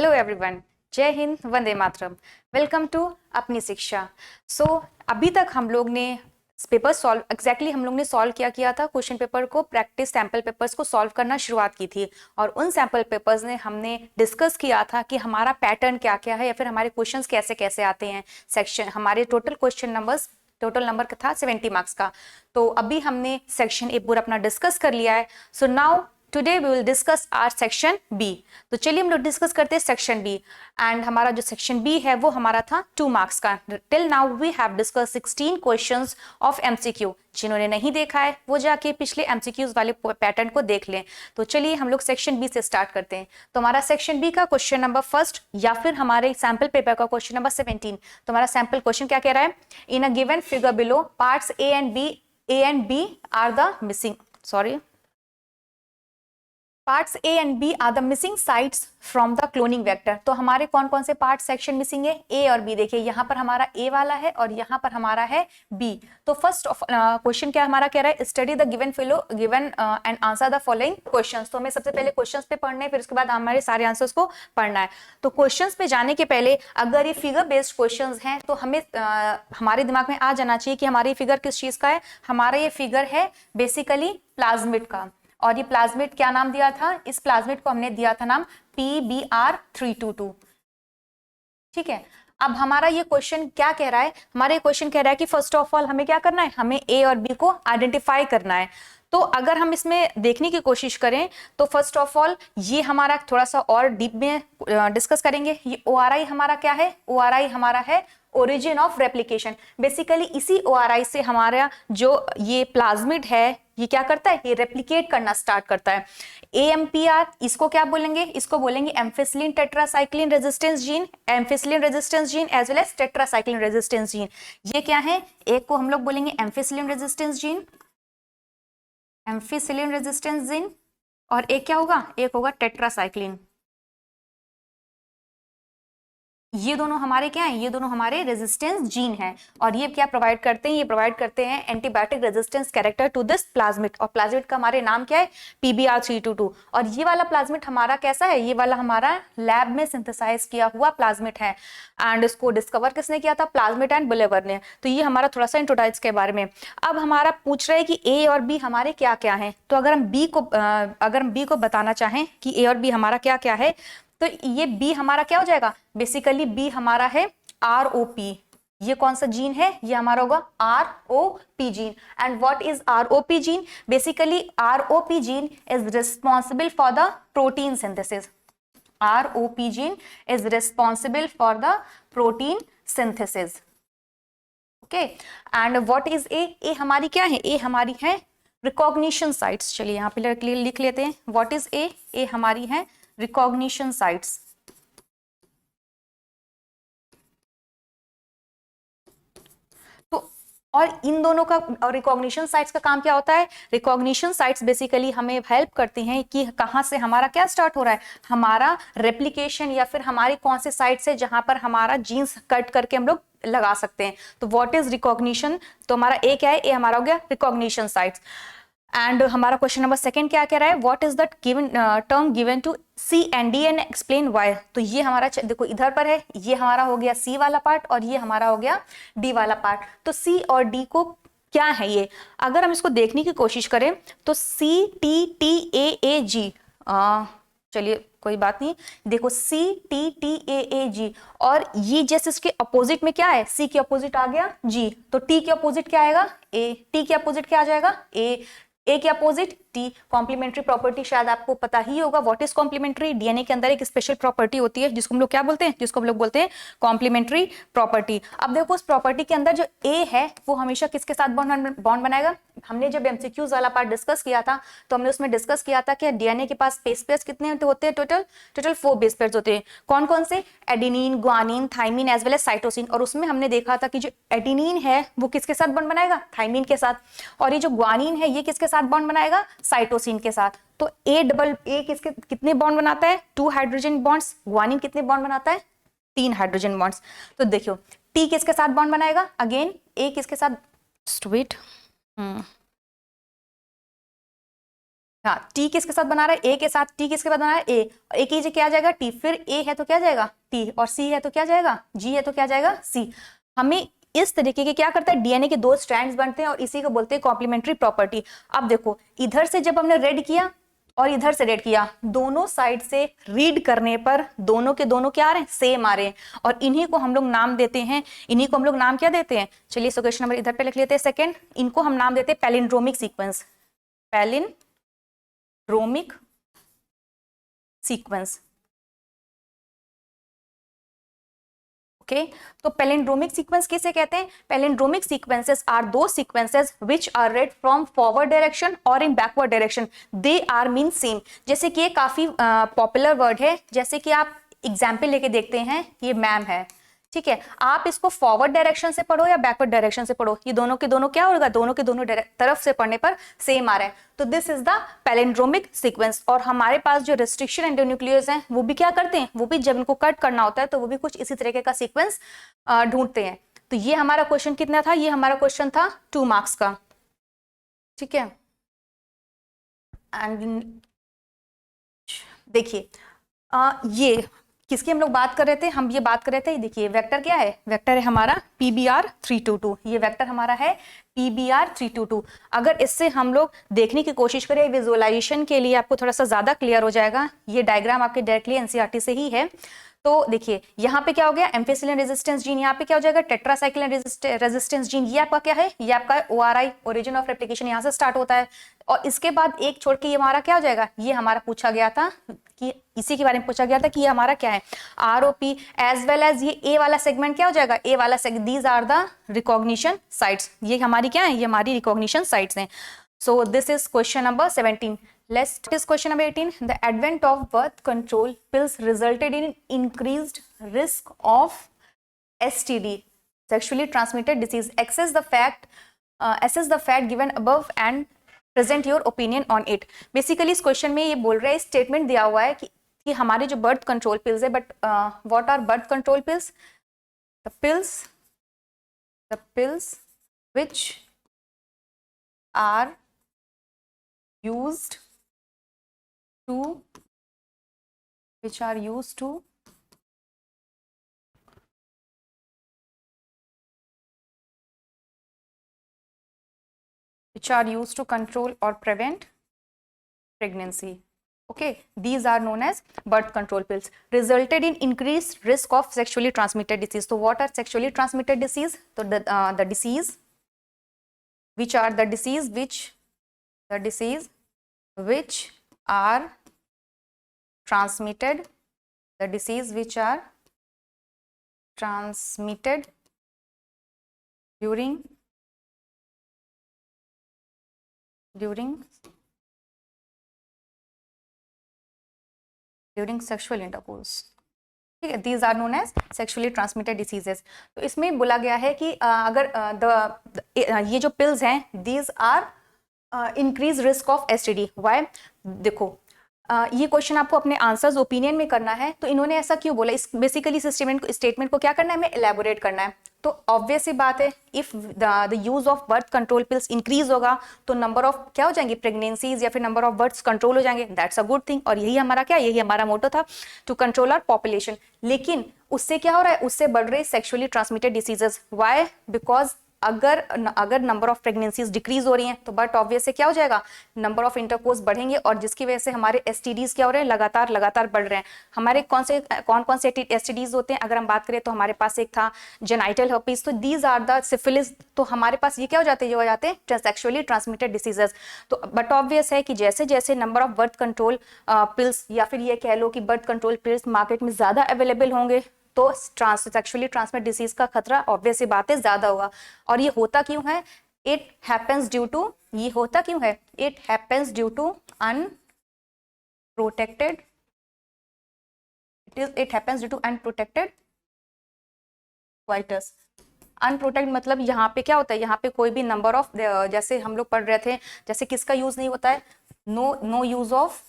Hello everyone, जय Hind, Vande Mataram. Welcome to अपनी शिक्षा। अभी तक हम लोग ने पेपर सॉल्व हम लोग ने सॉल्व किया था क्वेश्चन पेपर को, प्रैक्टिस सैंपल पेपर्स को सॉल्व करना शुरुआत की थी। और उन सैंपल पेपर्स ने हमने डिस्कस किया था कि हमारा पैटर्न क्या क्या है या फिर हमारे क्वेश्चंस कैसे कैसे आते हैं। सेक्शन हमारे टोटल नंबर का था 70 मार्क्स का। तो अभी हमने सेक्शन ए पूरा अपना डिस्कस कर लिया है। So now today we will discuss our section B. तो चलिए हम लोग डिस्कस करते हैं सेक्शन बी। एंड हमारा जो सेक्शन बी है वो हमारा था 2 मार्क्स का। Till now we have discussed 16 questions of MCQ. जिन्होंने नहीं देखा है वो जाके पिछले एमसीक्यूज वाले पैटर्न को देख लें। तो चलिए हम लोग सेक्शन बी से स्टार्ट करते हैं। तो हमारा सेक्शन बी का क्वेश्चन नंबर फर्स्ट या फिर हमारे सैंपल पेपर का क्वेश्चन नंबर 17। तो हमारा सैंपल क्वेश्चन क्या कह रहा है? In a given figure below parts A and B are the missing parts A and B are the missing sites from the cloning vector. तो हमारे कौन कौन से पार्ट सेक्शन मिसिंग है? ए और बी। देखिए यहाँ पर हमारा ए वाला है और यहाँ पर हमारा है बी। तो फर्स्ट क्वेश्चन क्या हमारा कह रहा है? Study the given and answer the following questions. तो हमें सबसे पहले क्वेश्चंस पे पढ़ने हैं, फिर उसके बाद हमारे सारे आंसर्स को पढ़ना है। तो क्वेश्चंस पे जाने के पहले अगर ये फिगर बेस्ड क्वेश्चंस हैं तो हमें हमारे दिमाग में आ जाना चाहिए कि हमारी फिगर किस चीज का है। हमारा ये फिगर है बेसिकली प्लाज्मिड का। और ये प्लाज्मिड क्या नाम दिया था? इस प्लाज्मिड को हमने दिया था नाम PBr322। ठीक है, अब हमारा ये क्वेश्चन क्या कह रहा है? हमारा ये क्वेश्चन कह रहा है कि फर्स्ट ऑफ ऑल हमें क्या करना है? हमें ए और बी को आइडेंटिफाई करना है। तो अगर हम इसमें देखने की कोशिश करें तो फर्स्ट ऑफ ऑल ये हमारा थोड़ा सा और डीप में डिस्कस करेंगे। ये ORI हमारा क्या है? ORI हमारा है ओरिजिन ऑफ रेप्लिकेशन। बेसिकली इसी ORI से हमारा जो ये प्लाज्मिड है ये क्या करता है? ये रेप्लिकेट करना स्टार्ट करता है। AMPR इसको क्या बोलेंगे? इसको बोलेंगे ampicillin tetracycline resistance gene, ampicillin resistance gene as well as tetracycline resistance gene. ये क्या है? एक को हम लोग बोलेंगे ampicillin resistance gene, ampicillin resistance gene, और एक क्या होगा? एक होगा टेट्रासाइक्लिन। ये दोनों हमारे क्या हैं? ये दोनों हमारे रेजिस्टेंस जीन हैं। और ये क्या प्रोवाइड करते हैं? ये प्रोवाइड करते हैं antibiotic resistance character to this plasmid. और प्लाज्मिड का हमारे नाम क्या है? PBr322। और ये वाला प्लाज्मिड हमारा कैसा है? ये वाला हमारा लैब में सिंथेसाइज किया हुआ प्लाज्मिड है। एंड इसको डिस्कवर किसने किया था? प्लाज्मिड एंड बुलेवर ने। तो ये हमारा थोड़ा सा इंट्रोडाइज के बारे में। अब हमारा पूछ रहे हैं कि ए और बी हमारे क्या क्या हैं। तो अगर हम बी को बताना चाहें कि ए और बी हमारा क्या क्या है, तो ये बी हमारा क्या हो जाएगा? बेसिकली बी हमारा है ROP। ये कौन सा जीन है? ये हमारा होगा ROP gene. And what is ROP gene? Basically ROP gene is responsible for the protein synthesis. ROP gene is responsible for the protein synthesis. Okay, and what is A? A हमारी क्या है? ए हमारी है recognition sites. चलिए यहाँ पे लिख लेते हैं। What is A? ए हमारी है रिकॉग्निशन साइट्स। तो और इन दोनों का और रिकॉग्निशन साइट्स का काम क्या होता है? रिकॉग्निशन साइट्स बेसिकली हमें हेल्प करती हैं कि कहां से हमारा क्या स्टार्ट हो रहा है, हमारा रेप्लिकेशन, या फिर हमारी कौन से साइट्स है जहां पर हमारा जीन्स कट करके हम लोग लगा सकते हैं। तो व्हाट इज रिकॉग्निशन? तो हमारा ए क्या है? ए हमारा हो गया रिकॉग्निशन साइट्स। एंड हमारा क्वेश्चन नंबर सेकंड क्या कह रहा है? What is that given term given to C and D and explain why. तो ये हमारा देखो इधर पर है, ये हमारा हो गया C वाला पार्ट और ये हमारा हो गया D वाला पार्ट। तो C और D को क्या है ये? अगर हम इसको देखने की कोशिश करें तो CTTAAG, चलिए कोई बात नहीं, देखो CTTAAG, और ये जैसे इसके अपोजिट में क्या है? C के अपोजिट आ गया G, तो T के अपोजिट क्या आएगा? A। T के अपोजिट क्या आ जाएगा? A के अपोजिट T। कॉम्प्लीमेंट्री प्रॉपर्टी शायद आपको पता ही होगा। What is complementary? डीएनए के अंदर एक स्पेशल प्रॉपर्टी होती है जिसको हम लोग क्या बोलते हैं? जिसको हम लोग बोलते हैं कॉम्प्लीमेंट्री प्रॉपर्टी। अब देखो उस प्रॉपर्टी के अंदर जो A है वो हमेशा किसके साथ बॉन्ड बनाएगा? हमने जब एमसीक्यूज वाला पार्ट डिस्कस किया था तो हमने उसमें डिस्कस किया था कि डीएनए के पास बेस पेयर्स कितने होते हैं? टोटल 4 बेस पेयर्स होते हैं। कौन कौन से? Adenine, guanine, thymine as well as cytosine. और उसमें हमने देखा था कि जो एडेनिन है वो किसके साथ बॉन्ड बनाएगा? थाइमिन के साथ। और ये जो ग्वानिन है ये किसके साथ बॉन्ड बनाएगा? साइटोसिन के साथ। तो A किसके कितने बॉन्ड बनाता है? 2 हाइड्रोजन बॉन्ड्स। ग्वानिन कितने बॉन्ड बनाता है? 3 हाइड्रोजन बॉन्ड्स। तो देखियो T किसके साथ बॉन्ड बनाएगा? अगेन A किसके साथ? वेट, हाँ, टी किसके साथ बना रहा है, ए के साथ, टी किसके साथ बना रहा है, ए, और ए की क्या आ जाएगा, टी, फिर ए है तो क्या जाएगा, टी, और सी है तो क्या जाएगा, जी है तो क्या जाएगा, सी। हमें इस तरीके के क्या करता है, डीएनए के दो स्ट्रैंड्स बनते हैं और इसी को बोलते हैं कॉम्प्लीमेंट्री प्रॉपर्टी। अब देखो इधर से जब हमने रेड किया और इधर से रेड किया, दोनों साइड से रीड करने पर दोनों के दोनों क्या आ रहे हैं, सेम आ रहे हैं, और इन्हीं को हम लोग नाम देते हैं, इन्हीं को हम लोग नाम क्या देते हैं, चलिए सो क्वेश्चन नंबर इधर पे लिख लेते हैं सेकंड, इनको हम नाम देते हैं palindromic sequence, palindromic sequence. Okay, तो पैलिंड्रोमिक सीक्वेंस किसे कहते हैं, पैलिंड्रोमिक सीक्वेंसेस आर दो sequences which are read from forward direction और in backward direction, they are mean same. जैसे कि ये काफी पॉपुलर वर्ड है, जैसे कि आप एग्जाम्पल लेके देखते हैं, ये मैम है, ठीक है, आप इसको फॉरवर्ड डायरेक्शन से पढ़ो या बैकवर्ड डायरेक्शन से पढ़ो, ये दोनों के दोनों क्या होगा, दोनों के दोनों तरफ से पढ़ने पर सेम आ रहा है, तो this is the palindromic sequence. और हमारे पास जो रेस्ट्रिक्शन एंडोन्यूक्लियोज हैं वो भी क्या करते हैं, वो भी जब इनको कट करना होता है तो वो भी कुछ इसी तरीके का सीक्वेंस ढूंढते हैं। तो ये हमारा क्वेश्चन कितना था, ये हमारा क्वेश्चन था 2 मार्क्स का, ठीक है। एंड देखिए ये किसकी हम लोग बात कर रहे थे, हम ये बात कर रहे थे, देखिए वेक्टर क्या है, वेक्टर है हमारा PBR322, ये वेक्टर हमारा है PBR322। अगर इससे हम लोग देखने की कोशिश करें विजुअलाइजेशन के लिए, आपको थोड़ा सा ज्यादा क्लियर हो जाएगा, ये डायग्राम आपके डायरेक्टली एनसीईआरटी से ही है। तो देखिए यहाँ पे क्या हो गया, एम्फिसिलिन रेजिस्टेंस जीन, यहाँ पे क्या हो जाएगा, टेट्रासाइक्लिन रेजिस्टेंस जीन, ये आपका क्या है, ये आपका ORI, ओरिजिन ऑफ रेप्लिकेशन, यहाँ से स्टार्ट होता है, और इसके बाद एक छोड़ के ये हमारा क्या हो जाएगा, ये हमारा पूछा गया था कि इसी के बारे में पूछा गया था कि ये हमारा क्या है, ROP, एज वेल एज ये ए वाला सेगमेंट क्या हो जाएगा, ए वाला segment, these are the recognition sites, ये हमारी क्या है, ये हमारी रिकॉग्निशन साइट्स हैं। So this is question number 17। Let's is question number 18. The advent of birth control pills resulted in increased risk of STD, sexually transmitted disease. Assess the fact given above and present your opinion on it. Basically इस question में ये बोल रहे हैं, statement दिया हुआ है कि हमारे जो बर्थ कंट्रोल पिल्स है, but what are birth control pills, the pills which are used to control or prevent pregnancy. Okay, these are known as birth control pills. Resulted in increased risk of sexually transmitted disease. So what are sexually transmitted disease? So the disease which are transmitted, the disease which are transmitted during sexual intercourse, ठीक है, these are known as sexually transmitted diseases। तो इसमें बोला गया है कि अगर ये जो pills हैं, these are increase risk of STD। why? देखो ये क्वेश्चन आपको अपने आंसर्स ओपिनियन में करना है, तो इन्होंने ऐसा क्यों बोला, इस बेसिकली इस स्टेटमेंट को क्या करना है, हमें एलैबोरेट करना है। तो ऑब्वियस सी बात है, if the use of birth control pills increase होगा तो नंबर ऑफ क्या हो जाएंगे, प्रेगनेंसीज या फिर नंबर ऑफ बर्थ्स कंट्रोल हो जाएंगे, दैट्स अ गुड थिंग। और यही हमारा क्या, यही हमारा मोटो था, टू कंट्रोल आवर पॉपुलेशन। लेकिन उससे क्या हो रहा है, उससे बढ़ रहे sexually transmitted diseases. Why? Because अगर नंबर ऑफ प्रेगनेंसीज डिक्रीज हो रही हैं तो बट ऑब्वियस से क्या हो जाएगा, नंबर ऑफ इंटरकोर्स बढ़ेंगे, और जिसकी वजह से हमारे एसटीडीज क्या हो रहे हैं, लगातार बढ़ रहे हैं। हमारे कौन कौन से एसटीडीज होते हैं, अगर हम बात करें तो हमारे पास एक था जेनाइटल हर्पीज, तो दीज आर द सिफिलिस। तो हमारे पास ये क्या हो जाते हैं, ये हो जाते हैं सेक्सुअली ट्रांसमिटेड डिसीजेस। तो बट ऑब्वियस है कि जैसे जैसे number of birth control pills या फिर ये कह लो कि बर्थ कंट्रोल पिल्स मार्केट में ज्यादा अवेलेबल होंगे तो सेक्सुअली ट्रांसमिट डिसीज का खतरा ऑब्वियस सी बात है ज्यादा होगा। और ये होता क्यों है, इट हैपेंस ड्यू टू, ये होता क्यों है, it happens due to unprotected, it happens due to unprotected sites. Unprotect मतलब यहाँ पे क्या होता है, यहाँ पे कोई भी नंबर ऑफ, जैसे हम लोग पढ़ रहे थे, जैसे किसका यूज नहीं होता है, no use of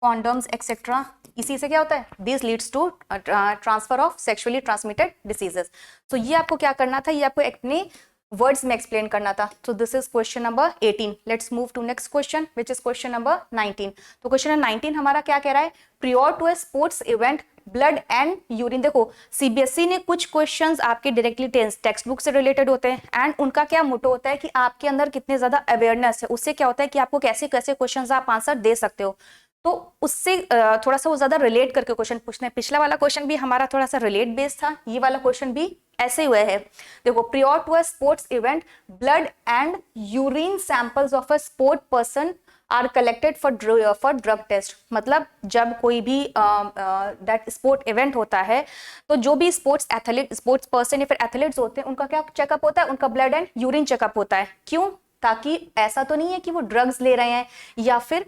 condoms etcetera. इसी से क्या होता है, this leads to transfer of sexually transmitted diseases. तो ये आपको क्या करना था, ये आपको अपने वर्ड्स में एक्सप्लेन करना था। तो this is question number 18। Let's move to next question which is question number 19। तो क्वेश्चन नंबर 19 हमारा क्या कह रहा है, prior to a sports event blood and urine. देखो सीबीएसई ने कुछ क्वेश्चंस आपके डायरेक्टली टेक्स्ट बुक से रिलेटेड होते हैं एंड उनका क्या मोटो होता है कि आपके अंदर कितने ज्यादा अवेयरनेस है, उससे क्या होता है कि आपको कैसे कैसे क्वेश्चंस आप आंसर दे सकते हो, तो उससे थोड़ा सा वो ज्यादा रिलेट करके क्वेश्चन पूछना है। पिछला वाला क्वेश्चन भी हमारा थोड़ा सा रिलेट बेस्ड था, ये वाला क्वेश्चन भी ऐसे हुए है। देखो prior to a sports event blood and urine samples of a sport person are collected for drug test. मतलब जब कोई भी दैट स्पोर्ट इवेंट होता है तो जो भी स्पोर्ट्स एथलीट, स्पोर्ट्स पर्सन या फिर एथलीट्स होते हैं उनका क्या चेकअप होता है, उनका ब्लड एंड यूरिन चेकअप होता है। क्यों? ताकि ऐसा तो नहीं है कि वो ड्रग्स ले रहे हैं या फिर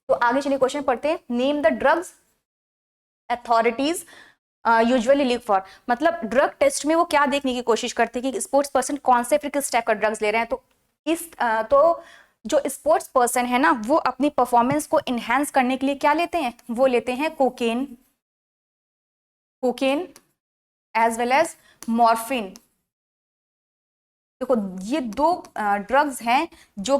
तो आगे चलिए क्वेश्चन पढ़ते हैं। Name the drugs authorities usually live for. मतलब ड्रग टेस्ट में वो क्या देखने की कोशिश करते हैं कि स्पोर्ट्स पर्सन कौन से फिर किस टाइप का ड्रग्स ले रहे हैं। तो इस तो जो स्पोर्ट्स पर्सन है ना वो अपनी परफॉर्मेंस को इनहेंस करने के लिए क्या लेते हैं, वो लेते हैं cocaine, cocaine as well as morphine. देखो ये दो ड्रग्स हैं जो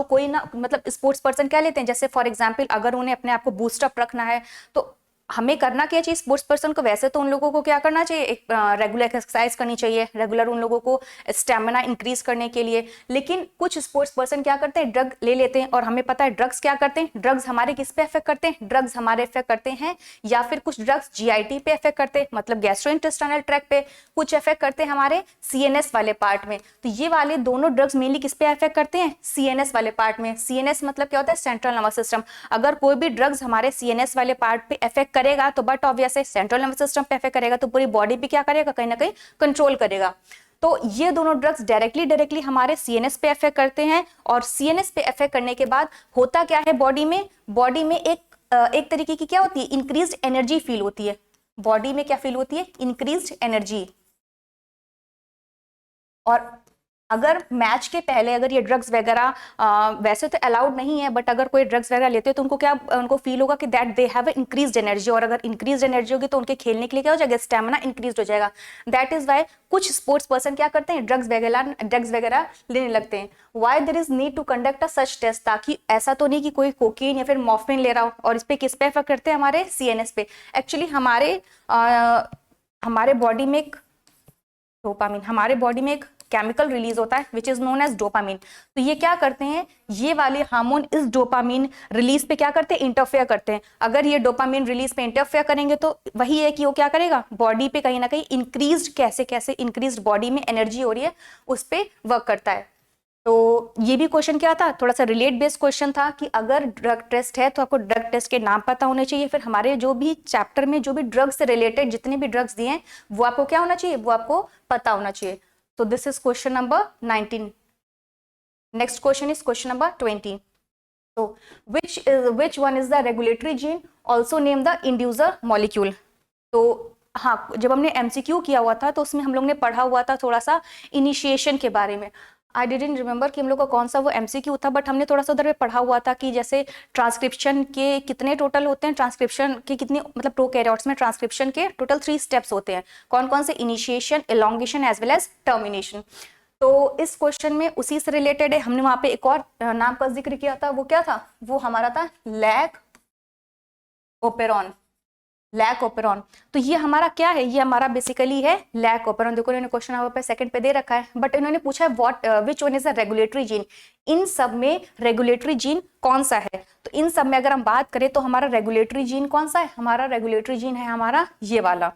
कोई ना मतलब स्पोर्ट्स पर्सन क्या लेते हैं। जैसे फॉर एग्जांपल अगर उन्हें अपने आप को बूस्टअप रखना है तो हमें करना क्या चाहिए स्पोर्ट्स पर्सन को, वैसे तो उन लोगों को क्या करना चाहिए, एक रेगुलर एक्सरसाइज करनी चाहिए, रेगुलर उन लोगों को स्टेमिना इंक्रीज करने के लिए। लेकिन कुछ स्पोर्ट्स पर्सन क्या करते हैं, ड्रग ले लेते हैं और हमें पता है ड्रग्स क्या करते हैं, ड्रग्स हमारे किस पे इफेक्ट करते हैं, ड्रग्स हमारे इफेक्ट करते हैं या फिर कुछ ड्रग्स जीआईटी पे इफेक्ट करते हैं, मतलब गैस्ट्रोइंटेस्टाइनल ट्रैक्ट पे, कुछ इफेक्ट करते हैं हमारे सीएनएस वाले पार्ट में। तो ये वाले दोनों ड्रग्स मेनली किस पे इफेक्ट करते हैं, सीएनएस वाले पार्ट में। सीएनएस मतलब क्या होता है, सेंट्रल नर्वस सिस्टम। अगर कोई भी ड्रग्स हमारे सीएनएस वाले पार्ट पे इफेक्ट करेगा तो but obviously central nervous system पे इफेक्ट करेगा तो पूरी बॉडी पे क्या करेगा, कहीं ना कहीं कंट्रोल करेगा। तो ये दोनों ड्रग्स डायरेक्टली हमारे सीएनएस पे इफेक्ट करते हैं और सीएनएस पे इफेक्ट करने के बाद होता क्या है बॉडी में एक तरीके की क्या होती है, इंक्रीज्ड एनर्जी फील होती है। बॉडी में क्या फील होती है, इंक्रीज्ड एनर्जी। और अगर मैच के पहले अगर ये ड्रग्स वगैरह वैसे तो अलाउड नहीं है बट अगर कोई ड्रग्स वगैरह लेते हैं तो उनको फील होगा कि that they have increased energy, और अगर इंक्रीज्ड एनर्जी होगी तो उनके खेलने के लिए क्या हो जाएगा, स्टेमिना इंक्रीज हो जाएगा। दैट इज वाई कुछ स्पोर्ट्स पर्सन क्या करते हैं, ड्रग्स वगैरह लेने लगते हैं। Why there is need to conduct a such test, ताकि ऐसा तो नहीं कि कोई कोकीन या फिर मॉर्फिन ले रहा हो और इस पे किस पे इफेक्ट करते हैं, हमारे सीएनएस पे। एक्चुअली हमारे बॉडी में एक डोपामिन, हमारे बॉडी में एक केमिकल रिलीज होता है which is known as dopamine. तो ये क्या करते हैं, ये वाले हार्मोन इस डोपामिन रिलीज पे क्या करते हैं, इंटरफेयर करते हैं। अगर ये डोपामिन रिलीज पे इंटरफेयर करेंगे तो वही है कि वो क्या करेगा, बॉडी पे कहीं ना कहीं इंक्रीज कैसे इंक्रीज बॉडी में एनर्जी हो रही है उस पर वर्क करता है। तो ये भी क्वेश्चन क्या था, थोड़ा सा रिलेट बेस्ड क्वेश्चन था कि अगर ड्रग टेस्ट है तो आपको ड्रग टेस्ट के नाम पता होने चाहिए, फिर हमारे जो भी चैप्टर में जो भी ड्रग से रिलेटेड जितने भी ड्रग्स दिए हैं वो आपको क्या होना चाहिए, वो आपको पता होना चाहिए। So this is question number 19. Next question is question number 20. So which one is the regulatory gene? Also name the inducer molecule. तो हाँ, जब हमने MCQ किया हुआ था तो उसमें हम लोग ने पढ़ा हुआ था थोड़ा सा इनिशिएशन के बारे में। आई डिडंट रिमेंबर कि हम लोग का कौन सा वो MCQ था, बट हमने थोड़ा सा उधर पे पढ़ा हुआ था कि जैसे ट्रांसक्रिप्शन के कितने टोटल होते हैं, ट्रांसक्रिप्शन के कितने मतलब प्रोकैरियोट्स में ट्रांसक्रिप्शन के टोटल 3 स्टेप्स होते हैं। कौन कौन से, initiation, elongation as well as termination. तो इस क्वेश्चन में उसी से रिलेटेड है। हमने वहां पे एक और नाम का जिक्र किया था, वो क्या था, वो हमारा था लैक ओपेरॉन, लैक ओपेरॉन। तो ये हमारा क्या है, ये हमारा बेसिकली है लैक ओपेरॉन। देखो इन्होंने क्वेश्चन यहाँ पे सेकंड पे दे रखा है, बट इन्होंने पूछा है what which one is a regulatory gene. इन सब में रेगुलेटरी जीन कौन सा है, तो इन सब में अगर हम बात करें तो हमारा रेगुलेटरी जीन कौन सा है, हमारा रेगुलेटरी जीन है हमारा ये वाला।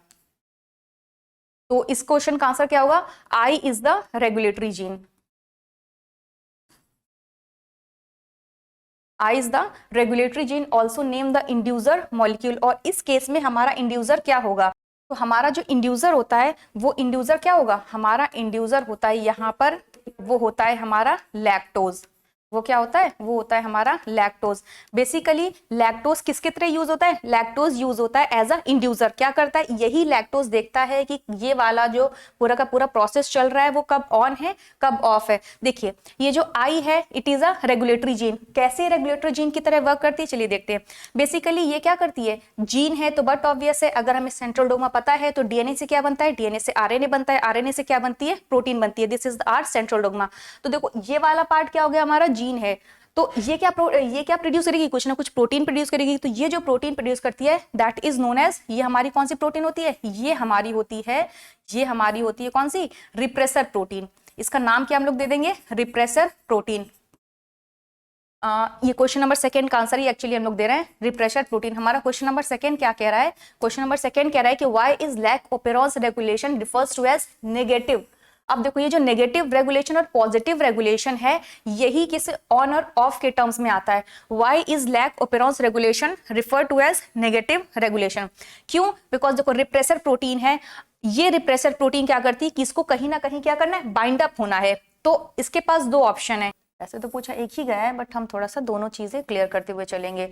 तो इस क्वेश्चन का आंसर क्या होगा, I is the regulatory gene. I is the regulatory gene, also name the inducer molecule। और इस केस में हमारा इंड्यूसर क्या होगा, तो हमारा जो इंड्यूसर होता है वो इंड्यूसर क्या होगा, हमारा इंड्यूसर होता है यहाँ पर, वो होता है हमारा लैक्टोज, वो क्या होता है, वो होता है हमारा लैक्टोज। बेसिकली लैक्टोज किसके तरह यूज होता है, लैक्टोज यूज होता है एज अ इंड्यूसर। क्या करता है, यही लैक्टोज देखता है कि ये वाला जो पूरा का पूरा प्रोसेस चल रहा है वो कब ऑन है कब ऑफ है। देखिए ये जो आई है it is a regulatory gene. कैसे रेगुलेटरी जीन की तरह वर्क करती है, चलिए देखते हैं। बेसिकली ये क्या करती है, जीन है तो बट ऑब्वियस है, अगर हमें सेंट्रल डोग्मा पता है तो डीएनए से क्या बनता है, डीएनए से आरएनए बनता है, आरएनए से क्या बनती है, प्रोटीन बनती है। This is our central dogma. तो देखो ये वाला पार्ट क्या हो गया, हमारा जीन है। तो ये क्या प्रोड्यूस करेगी, कुछ ना कुछ प्रोटीन प्रोड्यूस करेगी। तो ये जो प्रोटीन प्रोड्यूस करती है दैट इज नोन एज, ये हमारी कौन सी प्रोटीन होती है, ये हमारी होती है कौन सी, रिप्रेसर प्रोटीन। इसका नाम क्या हम लोग दे देंगे, रिप्रेसर प्रोटीन। ये क्वेश्चन नंबर सेकंड का आंसर ही एक्चुअली हम लोग दे रहे हैं, रिप्रेसर प्रोटीन। हमारा क्वेश्चन नंबर सेकंड क्या कह रहा है, क्वेश्चन नंबर सेकंड कह रहा है कि why is lac operons regulation refers to as negative. अब देखो ये जो नेगेटिव रेगुलेशन और पॉजिटिव रेगुलेशन है यही किस ऑन और ऑफ के टर्म्स में आता है। Why is lac operons regulation refer to as negative regulation, क्यों, बिकॉज देखो रिप्रेसर प्रोटीन है, ये रिप्रेसर प्रोटीन क्या करती है कि इसको कहीं ना कहीं क्या करना है, बाइंड अप होना है। तो इसके पास दो ऑप्शन है, ऐसे तो पूछा एक ही गया है बट हम थोड़ा सा दोनों चीजें क्लियर करते हुए चलेंगे।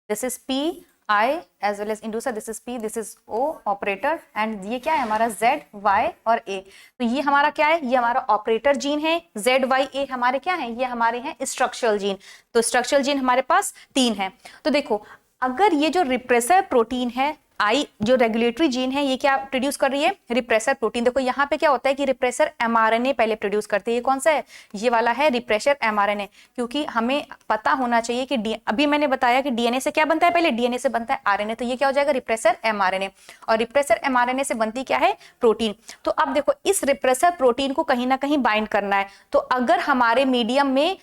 This is P I as well as inducer, this is P, this is O operator, and ये क्या है हमारा जेड वाई और ए। तो ये हमारा क्या है, ये हमारा ऑपरेटर जीन है, जेड वाई ए हमारे क्या है, ये हमारे हैं स्ट्रक्चरल जीन। तो स्ट्रक्चरल जीन हमारे पास 3 है। तो देखो अगर ये जो रिप्रेसर प्रोटीन है आई, जो रेगुलेटरी जीन है, ये क्या प्रोड्यूस कर रही है, रिप्रेसर प्रोटीन। देखो यहाँ पे क्या होता है कि रिप्रेसर एमआरएनए पहले प्रोड्यूस करती है। ये कौन सा है, ये वाला है रिप्रेसर एमआरएनए, क्योंकि हमें पता होना चाहिए कि अभी मैंने बताया कि डीएनए से क्या बनता है, पहले डीएनए से बनता है आरएनए। तो ये क्या हो जाएगा, रिप्रेसर एमआरएनए, और रिप्रेसर एमआरएनए से बनती क्या है, प्रोटीन। तो अब देखो इस रिप्रेसर प्रोटीन को कहीं ना कहीं बाइंड करना है। तो अगर हमारे मीडियम में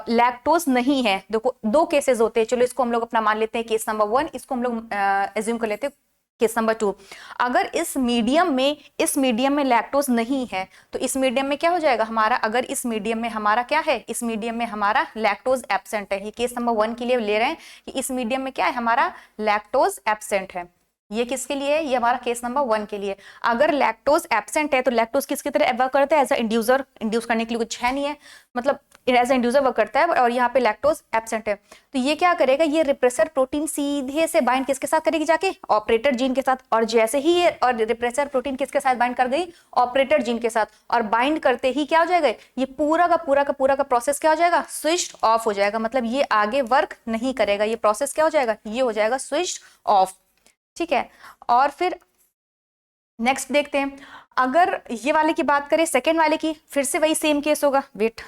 लैक्टोज नहीं है, देखो 2 केसेस होते हैं, चलो इसको हम लोग अपना मान लेते हैं केस नंबर 1, इसको हम लोग एज्यूम कर लेते हैं केस नंबर 2। अगर इस मीडियम में लैक्टोज नहीं है तो इस मीडियम में क्या हो जाएगा हमारा, अगर इस मीडियम में हमारा क्या है, इस मीडियम में हमारा लैक्टोज एब्सेंट है। ये केस नंबर 1 के लिए ले रहे हैं कि इस मीडियम में क्या है, हमारा लैक्टोज एब्सेंट है। ये किसके लिए है, ये हमारा केस नंबर 1 के लिए। अगर लैक्टोज एब्सेंट है तो लैक्टोज किसकी तरह वर्क करता है, एज अ इंड्यूसर। इंड्यूस करने के लिए कुछ है नहीं है, मतलब एज अ इंड्यूसर वर्क करता है, और यहाँ पे लैक्टोज एब्सेंट है। तो ये क्या करेगा, ये रिप्रेसर प्रोटीन सीधे से बाइंड किसके साथ करेगी, जाके ऑपरेटर जीन के साथ। और जैसे ही ये और रिप्रेसर प्रोटीन किसके साथ बाइंड कर गई, ऑपरेटर जीन के साथ, और बाइंड करते ही क्या हो जाएगा, ये पूरा का प्रोसेस क्या हो जाएगा, स्विच्ड ऑफ हो जाएगा। मतलब ये आगे वर्क नहीं करेगा, ये प्रोसेस क्या हो जाएगा, ये हो जाएगा स्विच्ड ऑफ। ठीक है, और फिर नेक्स्ट देखते हैं। अगर ये वाले की बात करें, सेकेंड वाले की, फिर से वही सेम केस होगा। वेट,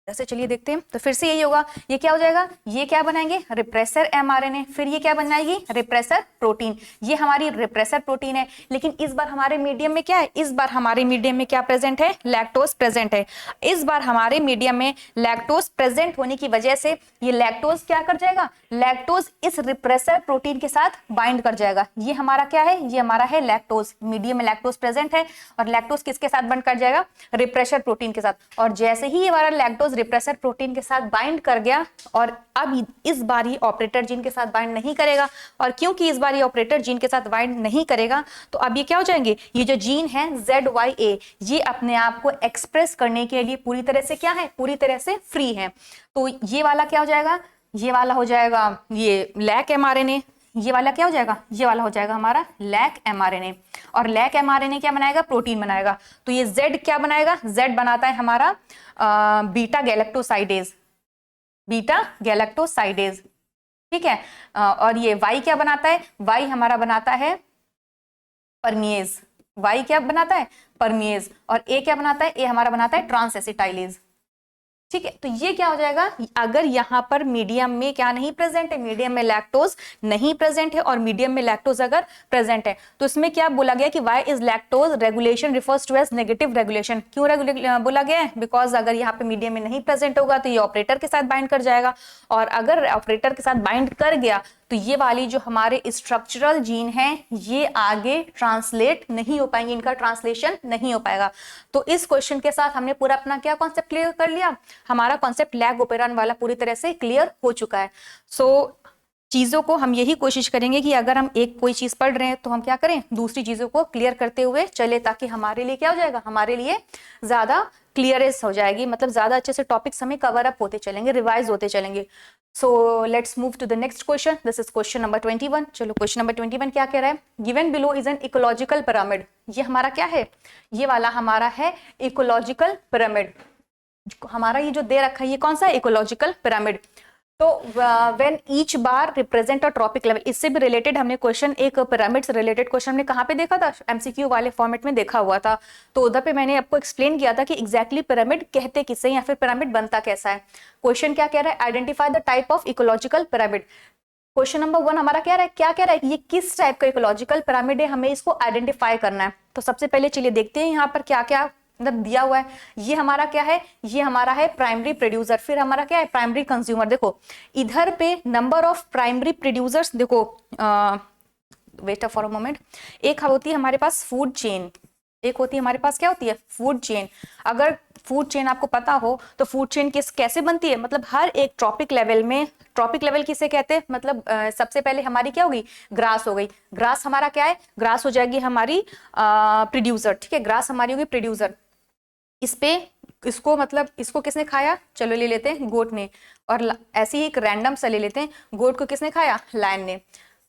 ऐसे चलिए देखते हैं। तो फिर से यही होगा, ये क्या हो जाएगा, ये क्या बनाएंगे, रिप्रेसर एमआरएनए, फिर ये क्या बनाएगी, रिप्रेसर प्रोटीन। ये हमारी रिप्रेसर प्रोटीन है, लेकिन इस बार हमारे मीडियम में क्या है, इस बार हमारे मीडियम में क्या प्रेजेंट है, लैक्टोज प्रेजेंट है। इस बार हमारे मीडियम में लैक्टोज प्रेजेंट होने की वजह से ये लैक्टोज क्या कर जाएगा, लैक्टोज इस रिप्रेसर प्रोटीन के साथ बाइंड कर जाएगा। ये हमारा क्या है, ये हमारा है लैक्टोज। मीडियम में लैक्टोज प्रेजेंट है और लैक्टोज किसके साथ बाइंड कर जाएगा, रिप्रेसर प्रोटीन के साथ। और जैसे ही ये हमारा लैक्टोज रिप्रेसर प्रोटीन के साथ बाइंड कर गया, और अब इस बार ही ऑपरेटर जीन के साथ बाइंड नहीं करेगा, और क्योंकि इस बार ये ऑपरेटर जीन के साथ बाइंड नहीं करेगा तो अब ये क्या हो जाएंगे, ये जो जीन है ZYA, ये अपने आप को एक्सप्रेस करने के लिए पूरी तरह से क्या है, पूरी तरह से फ्री है। तो ये वाला क्या हो जाएगा, ये वाला हो जाएगा ये लैक एमआरएनए, ये वाला क्या हो जाएगा, ये वाला हो जाएगा हमारा लैक एमआरएनए, और लैक एमआरएनए क्या बनाएगा, प्रोटीन बनाएगा। तो ये Z क्या बनाएगा, Z बनाता है हमारा बीटा गैलेक्टोसाइडेज, बीटा गैलेक्टोसाइडेज। ठीक है, और ये Y क्या बनाता है, Y हमारा बनाता है परमिएज। Y क्या बनाता है, परमिएज। और A क्या बनाता है, A हमारा बनाता है ट्रांसएसिटाइलेज। ठीक है, तो ये क्या हो जाएगा, अगर यहाँ पर मीडियम में क्या नहीं प्रेजेंट है, मीडियम में लैक्टोज नहीं प्रेजेंट है, और मीडियम में लैक्टोज अगर प्रेजेंट है तो इसमें क्या बोला गया कि why is lactose regulation refers to as negative regulation. क्यों बोला गया है, बिकॉज अगर यहाँ पे मीडियम में नहीं प्रेजेंट होगा तो ये ऑपरेटर के साथ बाइंड कर जाएगा, और अगर ऑपरेटर के साथ बाइंड कर गया तो ये वाली जो हमारे स्ट्रक्चरल जीन है ये आगे ट्रांसलेट नहीं हो पाएंगे, इनका ट्रांसलेशन नहीं हो पाएगा। तो इस क्वेश्चन के साथ हमने पूरा अपना क्या कॉन्सेप्ट क्लियर कर लिया, हमारा कॉन्सेप्ट लैग ओपेरॉन वाला पूरी तरह से क्लियर हो चुका है। सो चीजों को हम यही कोशिश करेंगे कि अगर हम एक कोई चीज पढ़ रहे हैं तो हम क्या करें, दूसरी चीजों को क्लियर करते हुए चले, ताकि हमारे लिए क्या हो जाएगा, हमारे लिए ज्यादा क्लियरेस्ट हो जाएगी, मतलब ज्यादा अच्छे से टॉपिक्स हमें कवर अप होते चलेंगे, रिवाइज होते चलेंगे। So let's move to the next question. This is question number 21। चलो क्वेश्चन नंबर 21 क्या कह रहा है, given below is an ecological pyramid. ये हमारा क्या है, ये वाला हमारा है इकोलॉजिकल पिरामिड। हमारा ये जो दे रखा है ये कौन सा इकोलॉजिकल पिरामिड। तो when each bar represent a trophic level, इससे भी रिलेटेड हमने क्वेश्चन, एक पिरामिड से रिलेटेड क्वेश्चन हमने कहाँ पे देखा था, एमसीक्यू वाले फॉर्मेट में देखा हुआ था। तो उधर पे मैंने आपको एक्सप्लेन किया था कि एग्जैक्टली पिरामिड कहते किसे या फिर पिरामिड बनता कैसा है। क्वेश्चन क्या कह रहा है, identify the type of ecological pyramid. Question number 1 हमारा क्या रहा है, क्या कह रहा है कि ये किस टाइप का इकोलॉजिकल पिरामिड है, हमें इसको आइडेंटिफाई करना है। तो सबसे पहले चलिए देखते हैं यहाँ पर क्या क्या मतलब दिया हुआ है। ये हमारा क्या है, ये हमारा है प्राइमरी प्रोड्यूसर, फिर हमारा क्या है प्राइमरी कंज्यूमर। देखो इधर पे नंबर ऑफ प्राइमरी प्रोड्यूसर्स, देखो वेट फॉर अ मोमेंट, एक होती है हमारे पास फूड चेन, एक होती है हमारे पास क्या होती है फूड चेन। अगर फूड चेन आपको पता हो तो फूड चेन कैसे बनती है, मतलब हर एक ट्रॉपिक लेवल में, ट्रॉपिक लेवल किसे कहते हैं, मतलब सबसे पहले हमारी क्या होगी, ग्रास हो गई। ग्रास हमारा क्या है, ग्रास हो जाएगी हमारी प्रोड्यूसर, ठीक है, ग्रास हमारी होगी प्रोड्यूसर। इस पे इसको मतलब इसको किसने खाया, चलो ले लेते हैं गोट ने, और ऐसे ही एक रैंडम सा ले लेते हैं, गोट को किसने खाया, लायन ने।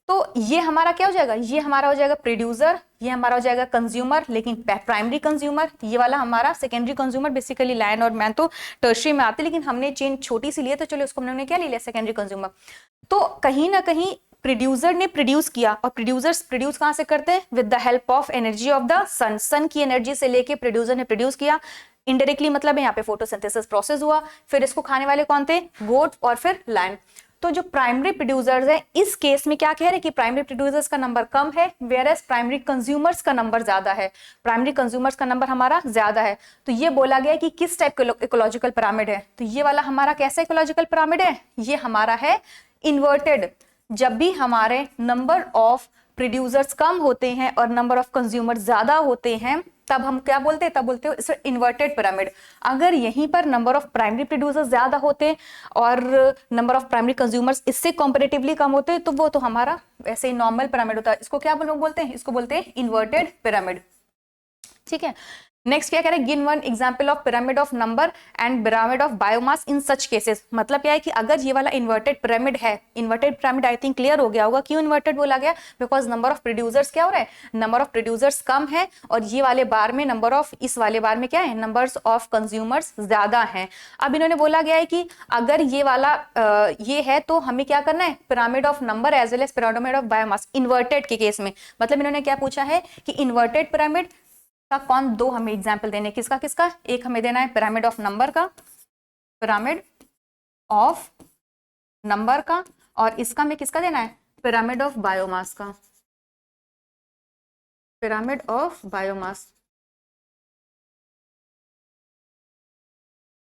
तो ये हमारा क्या हो जाएगा, ये हमारा हो जाएगा प्रोड्यूसर, ये हमारा हो जाएगा कंज्यूमर, लेकिन प्राइमरी कंज्यूमर, ये वाला हमारा सेकेंडरी कंज्यूमर। बेसिकली लायन और मैन तो टर्शरी में आते, लेकिन हमने चेन छोटी सी ली है तो चलो उसको हमने क्या ले लिया, सेकेंडरी कंज्यूमर। तो कहीं ना कहीं प्रोड्यूसर ने प्रोड्यूस किया, और प्रोड्यूसर्स प्रोड्यूस कहां से करते हैं, with the help of energy of the sun. Sun की एनर्जी से लेके प्रोड्यूसर ने प्रोड्यूस किया, इनडायरेक्टली मतलब है यहाँ पे फोटोसिंथेसिस प्रोसेस हुआ, फिर इसको खाने वाले कौन थे, गोट और फिर लायन। तो जो प्राइमरी प्रोड्यूसर्स है इस केस में क्या कह रहे हैं कि प्राइमरी प्रोड्यूसर्स का नंबर कम है, वेयरएज प्राइमरी कंज्यूमर्स का नंबर ज्यादा है, प्राइमरी कंज्यूमर्स का नंबर हमारा ज्यादा है। तो ये बोला गया कि किस टाइप का इकोलॉजिकल पिरामिड है, तो ये वाला हमारा कैसा इकोलॉजिकल पिरामिड है, ये हमारा है इन्वर्टेड। जब भी हमारे नंबर ऑफ प्रोड्यूसर्स कम होते हैं और नंबर ऑफ कंज्यूमर ज्यादा होते हैं, तब हम क्या बोलते हैं, तब बोलते हो इसे इन्वर्टेड पिरामिड। अगर यहीं पर नंबर ऑफ प्राइमरी प्रोड्यूसर्स ज्यादा होते और नंबर ऑफ प्राइमरी कंज्यूमर्स इससे कंपैरेटिवली कम होते, तो वो तो हमारा वैसे ही नॉर्मल पिरामिड होता है। इसको क्या बोलते हैं, इसको बोलते हैं इन्वर्टेड पिरामिड, ठीक है। नेक्स्ट क्या कह रहे हैं, give one example of pyramid of number and pyramid of biomass in such cases. मतलब क्या है कि अगर ये वाला इन्वर्टेड पिरामिड है, inverted pyramid I think clear हो गया होगा क्यों इन्वर्टेड बोला गया, बिकॉज नंबर ऑफ प्रोड्यूसर्स क्या हो रहा है, नंबर ऑफ प्रोड्यूसर्स कम है, और ये वाले बार में नंबर ऑफ, इस वाले बार में क्या है, नंबर्स ऑफ कंज्यूमर्स ज्यादा हैं। अब इन्होंने बोला गया है कि अगर ये वाला ये है तो हमें क्या करना है, pyramid of number as well as pyramid of biomass inverted के केस में। मतलब इन्होंने क्या पूछा है कि इन्वर्टेड पिरामिड का कौन, दो हमें एग्जाम्पल देने, किसका किसका, एक हमें देना है पिरामिड ऑफ नंबर का, पिरामिड ऑफ नंबर का, और इसका में किसका देना है, पिरामिड ऑफ बायोमास का, पिरामिड ऑफ बायोमास,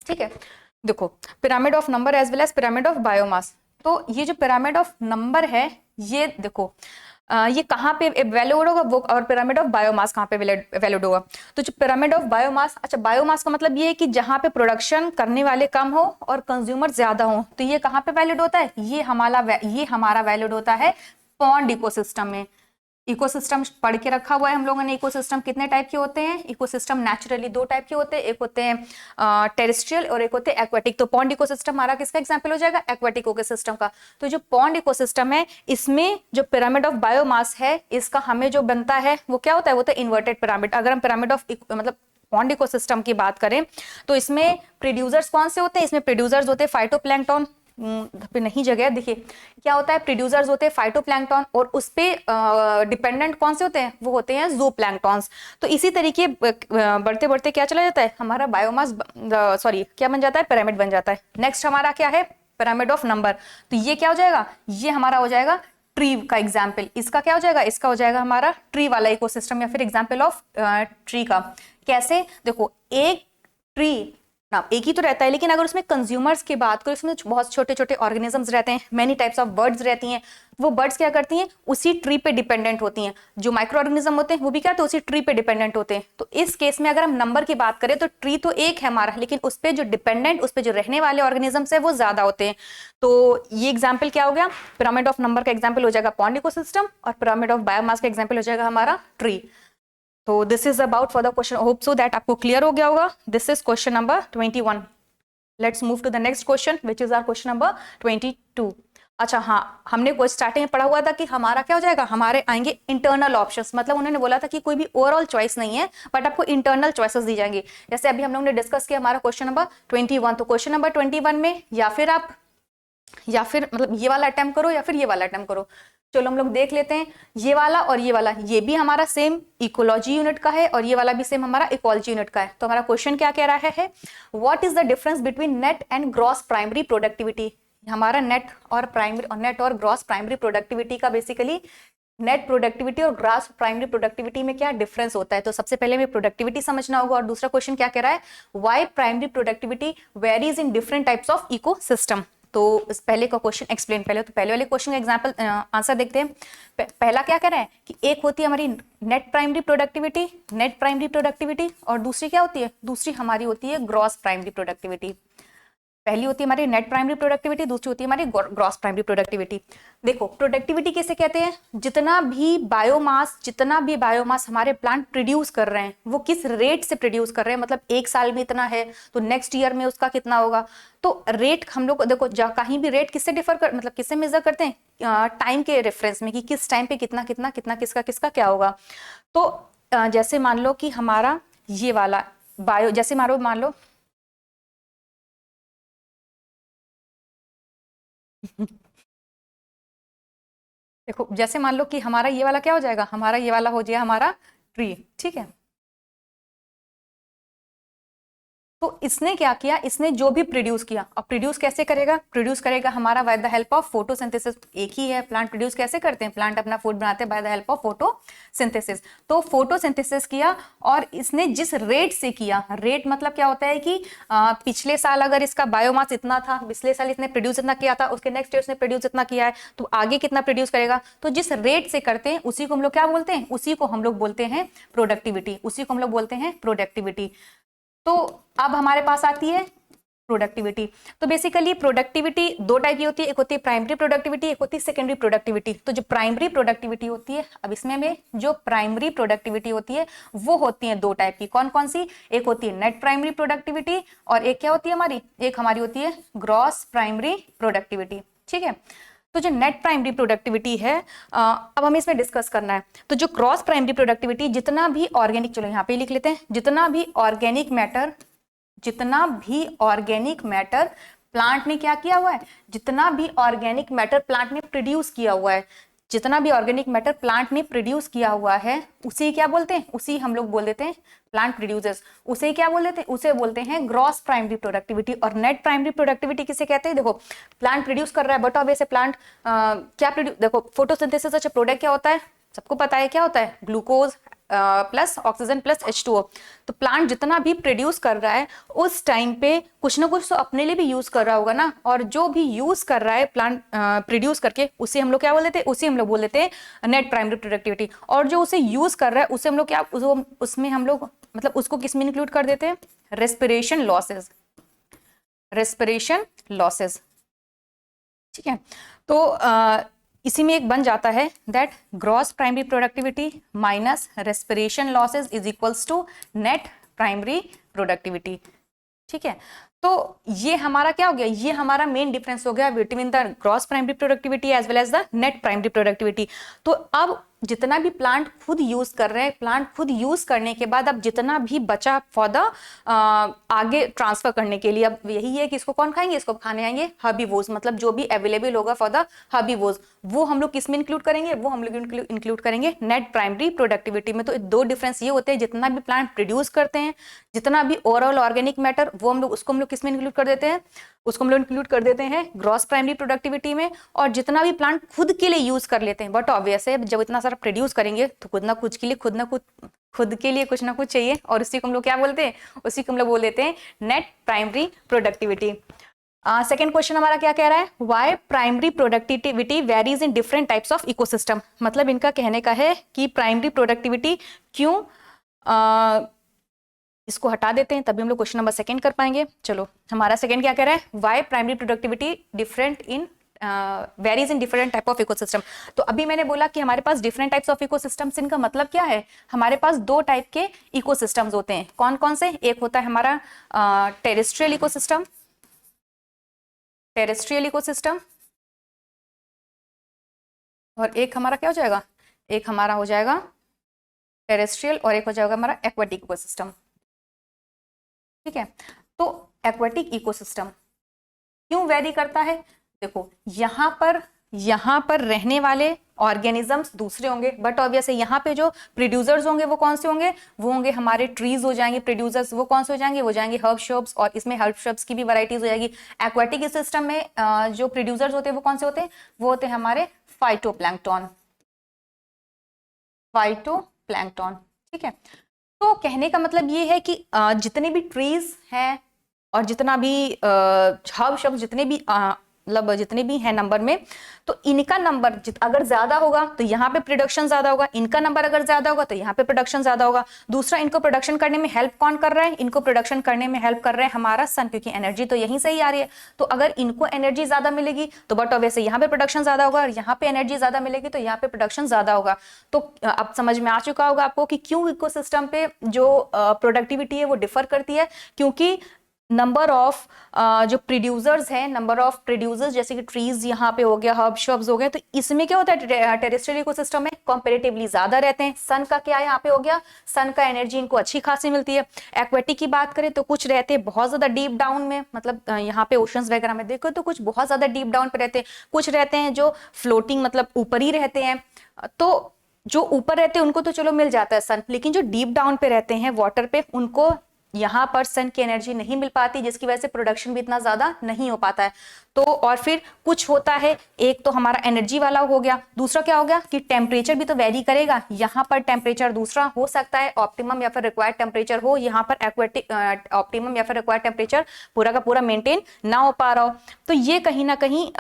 ठीक है। देखो pyramid of number as well as pyramid of biomass. तो ये जो पिरामिड ऑफ नंबर है ये देखो ये कहाँ पे वैल्यूड होगा वो, और पिरामिड ऑफ बायोमास कहाँ पे वैल्यूड होगा। तो जो पिरामिड ऑफ बायोमास, अच्छा बायोमास का मतलब ये है कि जहाँ पे प्रोडक्शन करने वाले कम हो और कंज्यूमर ज्यादा हो, तो ये कहाँ पे वैल्यूड होता है, ये हमारा वैल्यूड होता है पॉन्ड इकोसिस्टम में। इकोसिस्टम पढ़ के रखा हुआ है हम लोगों ने, इकोसिस्टम कितने टाइप के होते हैं, इकोसिस्टम नेचुरली दो टाइप के होते हैं, एक होते हैं टेरेस्ट्रियल और एक होते हैं एक्वाटिक। तो पॉन्ड इकोसिस्टम हमारा किसका एग्जांपल हो जाएगा, एक्वाटिक इकोसिस्टम का। तो जो पॉन्ड इकोसिस्टम है इसमें जो पिरामिड ऑफ बायोमास है इसका हमें जो बनता है वो क्या होता है, वो तो इन्वर्टेड पिरामिड। अगर हम पिरामिड ऑफ मतलब पॉन्ड इकोसिस्टम की बात करें तो इसमें प्रोड्यूसर्स कौन से होते हैं, इसमें प्रोड्यूसर्स होते हैं फाइटोप्लैंक्टन, पे नहीं जगह, देखिए क्या होता है, प्रोड्यूसर्स होते हैं फाइटोप्लैंक्टन, और उस पे डिपेंडेंट कौन से होते हैं, वो होते हैं ज़ूप्लैंक्टन्स। तो इसी तरीके बढ़ते बढ़ते क्या चला जाता है, हमारा बायोमास सॉरी क्या बन जाता है, पिरामिड बन जाता है। नेक्स्ट हमारा क्या है, पिरामिड ऑफ नंबर। तो ये क्या हो जाएगा, ये हमारा हो जाएगा ट्री का एग्जाम्पल। इसका क्या हो जाएगा, इसका हो जाएगा हमारा ट्री वाला इकोसिस्टम या फिर एग्जाम्पल ऑफ ट्री का। कैसे, देखो एक ट्री हाँ, एक ही तो रहता है, लेकिन अगर उसमें कंज्यूमर्स की बात करें, उसमें बहुत छोटे छोटे ऑर्गेनिजम्स रहते हैं, मेनी टाइप्स ऑफ बर्ड्स रहती हैं। वो बर्ड्स क्या करती हैं, उसी ट्री पे डिपेंडेंट होती हैं। जो माइक्रो ऑर्गेनिज्म होते हैं वो भी क्या होते हैं, उसी ट्री पे डिपेंडेंट होते हैं। तो इस केस में अगर हम नंबर की बात करें तो ट्री तो एक है हमारा, लेकिन उस पर जो डिपेंडेंट, उस पर जो रहने वाले ऑर्गेनिजम्स है वो ज्यादा होते हैं। तो ये एग्जाम्पल क्या हो गया, पिरामिड ऑफ नंबर का एग्जाम्पल हो जाएगा पॉन्ड इकोसिस्टम, और पिरामिड ऑफ बायोमास का एग्जाम्पल हो जाएगा हमारा ट्री। तो this is about for the question, hope so that आपको क्लियर हो गया होगा। This is question number 21। Let's move to the next question which is our question number 22। अच्छा हाँ, हमने कोई स्टार्टिंग में पढ़ा हुआ था कि हमारा क्या हो जाएगा, हमारे आएंगे इंटरनल ऑप्शंस। मतलब उन्होंने बोला था कि कोई भी ओवरऑल चॉइस नहीं है, बट आपको इंटरनल चॉइसेस दी जाएंगी। जैसे अभी हम लोगों ने डिस्कस किया हमारा क्वेश्चन नंबर 21, तो क्वेश्चन नंबर 21 में या फिर मतलब ये वाला अटेम्प्ट करो या फिर ये वाला अटेम्प्ट करो। चलो हम लोग देख लेते हैं, ये वाला और ये वाला, ये भी हमारा सेम इकोलॉजी यूनिट का है और ये वाला भी सेम हमारा इकोलॉजी यूनिट का है। तो हमारा क्वेश्चन क्या कह रहा है, what is the difference between net and gross primary productivity. हमारा नेट और ग्रॉस प्राइमरी प्रोडक्टिविटी का बेसिकली नेट प्रोडक्टिविटी और ग्रॉस प्राइमरी प्रोडक्टिविटी में क्या डिफरेंस होता है। तो सबसे पहले हमें प्रोडक्टिविटी समझना होगा। और दूसरा क्वेश्चन क्या कह रहा है, why primary productivity varies in different types of ecosystem. तो इस पहले का क्वेश्चन एक्सप्लेन पहले, तो पहले वाले क्वेश्चन का एग्जांपल आंसर देखते हैं। पहला क्या कह रहा है कि एक होती है हमारी नेट प्राइमरी प्रोडक्टिविटी और दूसरी क्या होती है, दूसरी हमारी होती है ग्रॉस प्राइमरी प्रोडक्टिविटी। पहली होती है हमारी नेट प्राइमरी प्रोडक्टिविटी, दूसरी होती है हमारी ग्रॉस प्राइमरी प्रोडक्टिविटी। देखो प्रोडक्टिविटी किसे कहते हैं, जितना भी बायोमास हमारे प्लांट प्रोड्यूस कर रहे हैं वो किस रेट से प्रोड्यूस कर रहे हैं। मतलब एक साल में इतना है तो नेक्स्ट ईयर में उसका कितना होगा। तो रेट हम लोग देखो कहीं भी रेट किससे डिफर कर, मतलब किससे मेजर करते हैं, टाइम के रेफरेंस में, कि किस टाइम पे कितना कितना कितना किसका क्या होगा। तो जैसे मान लो कि हमारा ये वाला जैसे मान लो देखो जैसे मान लो कि हमारा ये वाला क्या हो जाएगा, हमारा ये वाला हो जाएगा हमारा ट्री, ठीक है। तो इसने क्या किया, इसने जो भी प्रोड्यूस किया, अब प्रोड्यूस कैसे करेगा, प्रोड्यूस करेगा हमारा by the help of photosynthesis. एक ही है, प्लांट प्रोड्यूस कैसे करते हैं, प्लांट अपना फूड बनाते हैं by the help of photosynthesis. तो फोटोसिंथेसिस किया और इसने जिस रेट से किया, रेट मतलब क्या होता है कि पिछले साल अगर इसका बायोमास इतना था, पिछले साल इसने प्रोड्यूस इतना किया था, उसके नेक्स्ट ईयर उसने प्रोड्यूस इतना किया है, तो आगे कितना प्रोड्यूस करेगा। तो जिस रेट से करते हैं उसी को हम लोग क्या बोलते हैं, उसी को हम लोग बोलते हैं प्रोडक्टिविटी, उसी को हम लोग बोलते हैं प्रोडक्टिविटी। तो अब हमारे पास आती है प्रोडक्टिविटी। तो बेसिकली प्रोडक्टिविटी दो टाइप की होती है, एक होती है प्राइमरी प्रोडक्टिविटी, एक होती है सेकेंडरी प्रोडक्टिविटी। तो जो प्राइमरी प्रोडक्टिविटी होती है, अब इसमें हमें जो प्राइमरी प्रोडक्टिविटी होती है वो होती है दो टाइप की। कौन कौन सी, एक होती है नेट प्राइमरी प्रोडक्टिविटी और एक क्या होती है हमारी, एक हमारी होती है ग्रॉस प्राइमरी प्रोडक्टिविटी, ठीक है। तो जो नेट प्राइमरी प्रोडक्टिविटी है, अब हमें इसमें डिस्कस करना है। तो जो क्रॉस प्राइमरी प्रोडक्टिविटी, जितना भी ऑर्गेनिक, चलो यहाँ पे लिख लेते हैं, जितना भी ऑर्गेनिक मैटर प्लांट ने क्या किया हुआ है, जितना भी ऑर्गेनिक मैटर प्लांट ने प्रोड्यूस किया हुआ है, जितना भी ऑर्गेनिक मैटर प्लांट ने प्रोड्यूस किया हुआ है उसे क्या बोलते हैं, उसी हम लोग बोल देते हैं प्लांट प्रोड्यूसर्स। उसे क्या बोल देते हैं, उसे बोलते हैं ग्रॉस प्राइमरी प्रोडक्टिविटी। और नेट प्राइमरी प्रोडक्टिविटी किसे कहते हैं, देखो प्लांट प्रोड्यूस कर रहा है बट ऑब्वियसली प्लांट क्या प्रोड्यूस, देखो फोटोसिंथेसिस अच्छा प्रोडक्ट क्या होता है, सबको पता है क्या होता है, glucose plus oxygen plus H2O। तो प्लांट जितना भी प्रोड्यूस कर रहा है उस टाइम पे कुछ ना कुछ तो अपने लिए भी यूज कर रहा होगा ना, और जो भी यूज कर रहा है प्लांट प्रोड्यूस करके, उसे हम लोग क्या बोल देते हैं, उसे हम लोग बोल देते हैं नेट प्राइमरी प्रोडक्टिविटी। और जो उसे यूज कर रहा है उसे हम लोग क्या, उसमें हम लोग मतलब उसको किस में इंक्लूड कर देते हैं, रेस्पिरेशन लॉसेस, ठीक है। तो इसी में एक बन जाता है that gross primary productivity minus respiration losses is equals to net primary productivity, ठीक है। तो ये हमारा क्या हो गया, ये हमारा मेन डिफरेंस हो गया between the gross primary productivity as well as the net primary productivity. तो अब जितना भी प्लांट खुद यूज कर रहे हैं, प्लांट खुद यूज करने के बाद अब जितना भी बचा फॉर द आगे ट्रांसफर करने के लिए, अब यही है कि इसको कौन खाएंगे, इसको खाने आएंगे हर्बीवोर्स, मतलब जो भी अवेलेबल होगा फॉर द हर्बीवोर्स, वो हम लोग किस में इंक्लूड करेंगे, वो हम लोग इंक्लूड करेंगे नेट प्राइमरी प्रोडक्टिविटी में। तो दो डिफरेंस ये होते हैं, जितना भी प्लांट प्रोड्यूस करते हैं, जितना भी ओवरऑल ऑर्गेनिक मैटर, वो हम लोग उसको हम लोग किस में इंक्लूड कर देते हैं, उसको हम लोग इंक्लूड कर देते हैं ग्रॉस प्राइमरी प्रोडक्टिविटी में। और जितना भी प्लांट खुद के लिए यूज कर लेते हैं, बट ऑब्वियस है जब इतना सारा प्रोड्यूस करेंगे तो खुद ना कुछ के लिए खुद खुद के लिए कुछ ना कुछ चाहिए, और उसी को हम लोग क्या बोलते हैं, उसी को हम लोग बोल देते हैं net primary productivity. Second question हमारा क्या कह रहा है, why primary productivity varies in different types of ecosystem. मतलब इनका कहने का है कि प्राइमरी प्रोडक्टिविटी क्यों, इसको हटा देते हैं तभी हम लोग क्वेश्चन नंबर सेकंड कर पाएंगे। चलो हमारा सेकंड क्या कह रहा है, why primary productivity different in varies in different type of ecosystem. तो अभी मैंने बोला कि हमारे पास डिफरेंट टाइप्स ऑफ इकोसिस्टम्स, इनका मतलब क्या है, हमारे पास दो टाइप के इकोसिस्टम्स होते हैं। कौन कौन से, एक होता है हमारा टेरेस्ट्रियल इकोसिस्टम, टेरेस्ट्रियल इकोसिस्टम, और एक हमारा क्या हो जाएगा, एक हमारा हो जाएगा टेरेस्ट्रियल और एक हो जाएगा हमारा एक्वाटिक इकोसिस्टम। ठीक है, तो एक्वाटिक इकोसिस्टम क्यों वेरी करता है, देखो यहाँ पर रहने वाले ऑर्गेनिजम्स दूसरे होंगे, बट ऑब्वियसली यहाँ पे जो प्रोड्यूसर्स होंगे वो कौन से होंगे, वो होंगे हमारे ट्रीज हो जाएंगे प्रोड्यूसर्स, वो कौन से हो जाएंगे, वो जाएंगे हर्ब श्रब्स, और इसमें हर्ब श्रब्स की भी वैरायटीज हो जाएगी। एक्वाटिक सिस्टम में जो प्रोड्यूसर्स होते हैं वो कौन से होते हैं, वो होते हैं हमारे फाइटोप्लैंक्टन, फाइटोप्लैंक्टन। ठीक है, तो कहने का मतलब ये है कि जितने भी ट्रीज हैं और जितना भी हर्ब शब्द जितने भी मतलब जितने भी हैं नंबर में, तो इनका नंबर अगर ज्यादा होगा तो यहाँ पे प्रोडक्शन ज्यादा होगा, इनका नंबर अगर ज्यादा होगा तो यहाँ पे प्रोडक्शन ज्यादा होगा। दूसरा, इनको प्रोडक्शन करने में हेल्प कौन कर रहा है, इनको प्रोडक्शन करने में हेल्प कर रहा है हमारा सन, क्योंकि एनर्जी तो यहीं से ही आ रही है। तो अगर इनको एनर्जी ज्यादा मिलेगी तो बट ऑब्वियसली यहाँ पे प्रोडक्शन ज्यादा होगा, और यहाँ पे एनर्जी ज्यादा मिलेगी तो यहाँ पे प्रोडक्शन ज्यादा होगा। तो अब समझ में आ चुका होगा आपको कि क्यों इकोसिस्टम पे जो प्रोडक्टिविटी है वो डिफर करती है, क्योंकि नंबर ऑफ जो प्रोड्यूसर्स हैं, नंबर ऑफ प्रोड्यूसर्स जैसे कि ट्रीज यहाँ पे हो गया, हर्ब श्रब्स हो गए, तो इसमें क्या होता है टेरेस्ट्रियल इकोसिस्टम में कंपैरेटिवली ज्यादा रहते हैं। सन का क्या यहाँ पे हो गया, सन का एनर्जी इनको अच्छी खासी मिलती है। एक्वेटिक की बात करें तो कुछ रहते हैं बहुत ज्यादा डीप डाउन में, मतलब यहाँ पे ओशंस वगैरह में देखो तो कुछ बहुत ज्यादा डीप डाउन पे रहते हैं, कुछ रहते हैं जो फ्लोटिंग मतलब ऊपर ही रहते हैं। तो जो ऊपर रहते हैं उनको तो चलो मिल जाता है सन, लेकिन जो डीप डाउन पे रहते हैं वाटर पे, उनको यहाँ पर सन की एनर्जी नहीं मिल पाती, जिसकी वजह से प्रोडक्शन भी इतना ज्यादा नहीं हो पाता है। तो और फिर कुछ होता है, एक तो हमारा एनर्जी वाला हो गया, दूसरा क्या हो गया कि टेम्परेचर भी तो वेरी करेगा। यहाँ पर टेम्परेचर दूसरा हो सकता है, ऑप्टिमम या फिर रिक्वायर्ड टेम्परेचर हो, यहाँ पर एक्वेटिक ऑप्टिमम या फिर रिक्वायर्ड टेम्परेचर पूरा का पूरा मेंटेन ना हो पा रहा हो। तो ये कहीं ना कहीं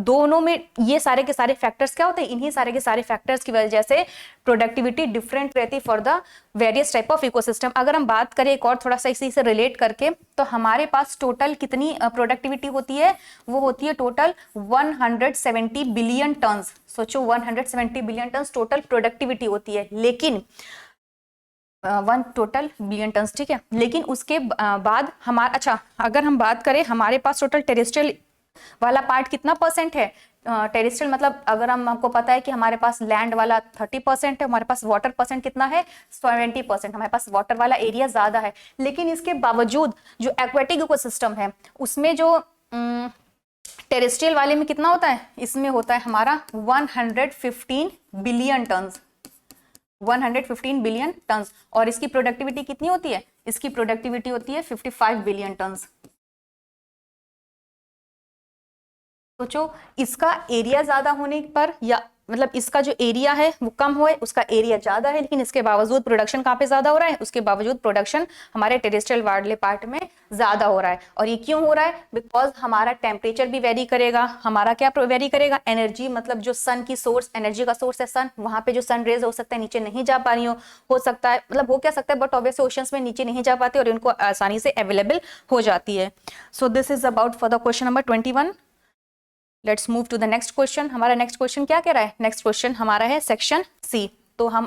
दोनों में ये सारे के सारे फैक्टर्स क्या होते हैं, इन्हीं सारे के सारे फैक्टर्स की वजह से प्रोडक्टिविटी डिफरेंट रहती for the various type of ecosystem. अगर हम बात करें एक और थोड़ा सा इसी से रिलेट करके, तो हमारे पास टोटल कितनी प्रोडक्टिविटी होती है, वो होती है टोटल 170 बिलियन टन। सोचो 170 बिलियन टन टोटल प्रोडक्टिविटी होती है, लेकिन वन टोटल बिलियन टन, ठीक है। लेकिन उसके बाद हमारा, अच्छा अगर हम बात करें हमारे पास टोटल टेरेस्ट्रियल वाला पार्ट कितना परसेंट है, टेरेस्ट्रियल मतलब अगर हमको पता है कि हमारे पास लैंड वाला 30% है, हमारे पास वाटर परसेंट कितना है 70%, हमारे पास वाटर वाला एरिया ज्यादा है। लेकिन इसके बावजूद जो एक्वेटिक इकोसिस्टम है उसमें जो टेरेस्ट्रियल वाले में कितना होता है, इसमें होता है हमारा 115 बिलियन टन, 115 बिलियन टन। और इसकी प्रोडक्टिविटी कितनी होती है, इसकी प्रोडक्टिविटी होती है 55 बिलियन टन। सोचो इसका एरिया ज्यादा होने पर, या मतलब इसका जो एरिया है वो कम हुआ है, उसका एरिया ज्यादा है, लेकिन इसके बावजूद प्रोडक्शन कहाँ पे ज्यादा हो रहा है, उसके बावजूद प्रोडक्शन हमारे टेरेस्ट्रियल वाले पार्ट में ज्यादा हो रहा है। और ये क्यों हो रहा है, बिकॉज हमारा टेम्परेचर भी वेरी करेगा, हमारा क्या वेरी करेगा, एनर्जी मतलब जो सन की सोर्स, एनर्जी का सोर्स है सन, वहां पे जो सन रेज हो सकता है नीचे नहीं जा पा रही हो सकता है, मतलब हो क्या सकता है, बट ऑब्वियसली ओशंस में नीचे नहीं जा पाते और इनको आसानी से अवेलेबल हो जाती है। So this is about for the question number 21। Let's move to the next question. हमारा नेक्स्ट क्वेश्चन क्या कह रहा है, नेक्स्ट क्वेश्चन हमारा है सेक्शन सी। तो हम